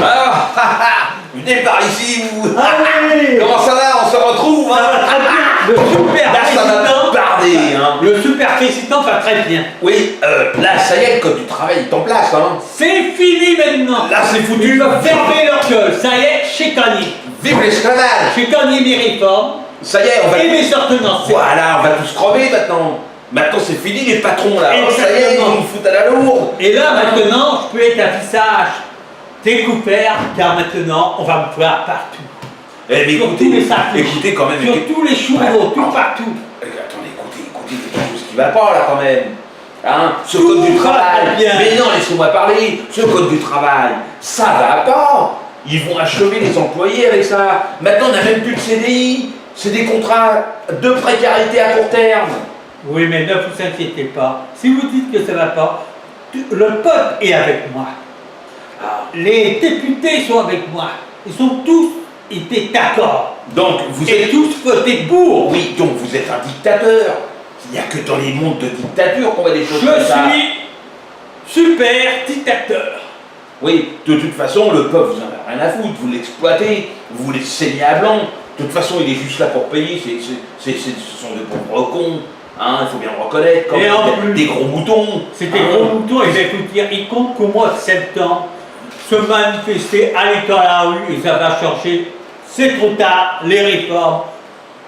Ah, venez par ici, vous. Allez. Comment ça va? On se retrouve, Ça hein? va très bien. Le super Là, ça va président. barder, hein. Le super président va très bien. Oui, là, ça y est, le code du travail est en place, hein. C'est fini maintenant. Là, c'est Ils foutu. peuvent fermer leur gueule. Ça y est, chez Cagné. Vive l'esclavage. Chez Cagné, mes réformes Ça y est, on va... et mes ordonnances. Voilà, on va tous crever maintenant. Maintenant, c'est fini, les patrons, là. Oh, ça y est, ils Exactement. nous foutent à la lourde. Et là, maintenant, je peux être un visage découvert, car maintenant, on va me voir partout. Eh, mais Sur écoutez, tous les sacs, écoutez quand même. sur tous les chevaux, tout partout. Attendez, écoutez, il y a quelque chose qui va pas, là, quand même. Hein, ce Tout code du va travail. bien. Mais non, laissez-moi parler. Ce code du travail, ça va pas. Ils vont achever les employés avec ça. Maintenant, on n'a même plus de CDI. C'est des contrats de précarité à court terme. Oui, mais ne vous inquiétez pas. Si vous dites que ça ne va pas, le peuple est avec moi. Les députés sont avec moi. Ils sont tous été d'accord. Donc, vous Et êtes... tous voté pour. Oui, donc vous êtes un dictateur. Il n'y a que dans les mondes de dictature qu'on voit des choses comme Je ça. suis super dictateur. Oui, de toute façon, le peuple, vous en avez rien à foutre. Vous l'exploitez, vous voulez saigner à blanc. De toute façon, il est juste là pour payer. Ce sont des pauvres cons. Hein, il faut bien le reconnaître. Quand Et même, en plus, des gros moutons. C'est des hein. gros moutons, et je vais vous dire, ils comptent qu'au mois de septembre, se manifester, aller dans la rue, et ça va changer. C'est trop tard, les réformes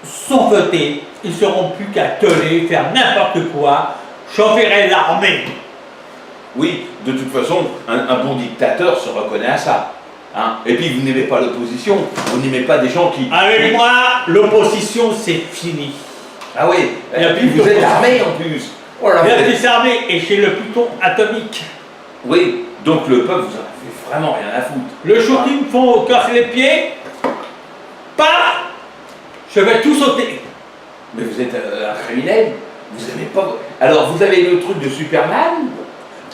sont votées, ils ne seront plus qu'à gueuler, faire n'importe quoi. J'enverrai l'armée. Oui, de toute façon, un bon dictateur se reconnaît à ça. Hein. Et puis, vous n'aimez pas l'opposition. Vous n'aimez pas des gens qui... Avec moi, l'opposition, c'est fini. Ah oui, Il y a et puis plus vous êtes d'opposition. armé en plus. Oh là, Il y a vous êtes- des armées, et chez le Pluton atomique. Oui, donc le peuple, vous en avez vraiment rien à foutre. Le jour qu'ils me font casser les pieds, paf, je vais tout sauter. Mais vous êtes un criminel. Vous n'avez pas... Alors, vous avez le truc de Superman.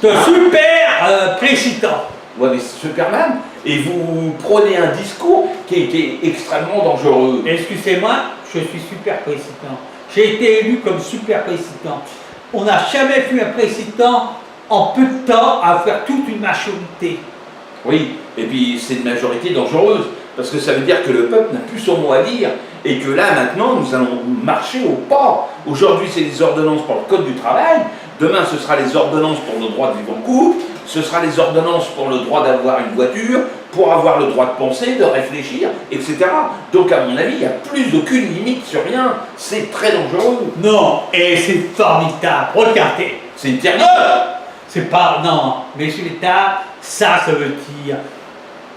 De super président. Ouais, mais Superman. Et vous prenez un discours qui est extrêmement dangereux. Excusez-moi, je suis super président. J'ai été élu comme super président. On n'a jamais vu un président en peu de temps à faire toute une majorité. Oui, et puis c'est une majorité dangereuse. Parce que ça veut dire que le peuple n'a plus son mot à dire. Et que là, maintenant, nous allons marcher au pas. Aujourd'hui, c'est les ordonnances pour le Code du travail. Demain, ce sera les ordonnances pour le droit de vivre en couple. Ce sera les ordonnances pour le droit d'avoir une voiture, pour avoir le droit de penser, de réfléchir, etc. Donc, à mon avis, il n'y a plus aucune limite sur rien. C'est très dangereux. Non, et c'est formidable. Regardez. C'est une tyrannie. C'est pas. Non, mais sur l'État, ça veut dire.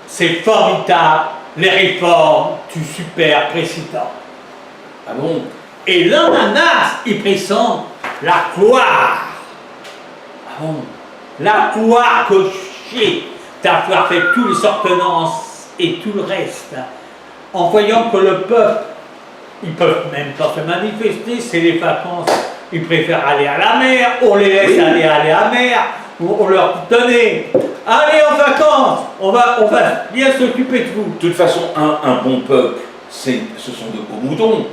C'est formidable. Les réformes du super président. Ah bon? Et l'ananas, il présente la gloire. Ah bon? La gloire que j'ai d'avoir fait toutes les ordonnances et tout le reste, en voyant que le peuple, ils peuvent même pas se manifester, c'est les vacances, ils préfèrent aller à la mer, on les laisse aller à la mer, on leur dit tenez, allez en vacances, on va bien s'occuper de vous. De toute façon, un bon peuple, ce sont de beaux moutons.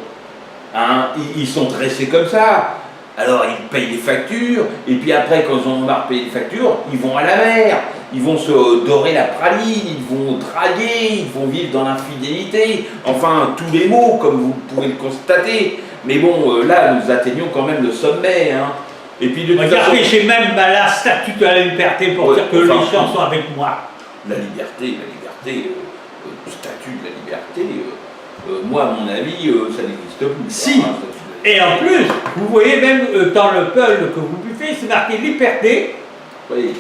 Hein, ils sont dressés comme ça. Alors ils payent les factures, et puis après, quand ils ont marre de payer les factures, ils vont à la mer, ils vont se dorer la praline, ils vont draguer, ils vont vivre dans l'infidélité, enfin tous les maux, comme vous pouvez le constater. Mais bon, là, nous atteignons quand même le sommet. Hein. Et puis de toute Regardez, façon, j'ai même la statue de la liberté pour Ouais, dire que enfin, les gens sont avec moi. la liberté, le statut de la liberté, moi, à mon avis, ça n'existe plus. Si. Hein, statut de la Et en plus, vous voyez même dans le peul que vous buvez, c'est marqué liberté, Oui.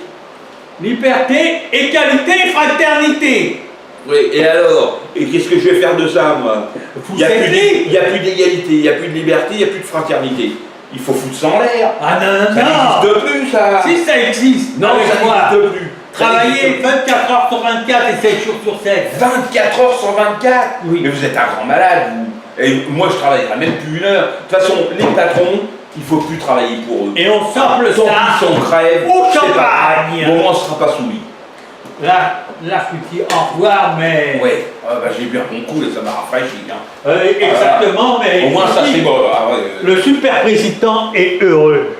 liberté, égalité, fraternité. Oui, et alors? Et qu'est-ce que je vais faire de ça, moi? Vous Il n'y a êtes plus d'égalité, il n'y a plus de liberté, il n'y a plus de fraternité. Il faut foutre ça en l'air. Ah non, Ça n'existe plus, ça. Si ça existe, Non, avec ça moi. n'existe plus. Ça Travailler n'existe 24 heures sur 24 et 7 jours sur 7. plus. 24 heures sur 24. Oui. Mais vous êtes un grand malade, vous. Et moi, je travaillerai même plus une heure. De toute façon, les patrons, il ne faut plus travailler pour eux. Et on sort le Tant ça qu'ils sont crèves, au c'est pas champagne. grave. Bon, on ne sera pas soumis. Là, je vous dis au revoir, mais... Ouais, j'ai bu un bon coup et ça m'a rafraîchi. Hein. Exactement, mais... Au moins, ça, c'est bon. Ah, ouais, Le super président est heureux.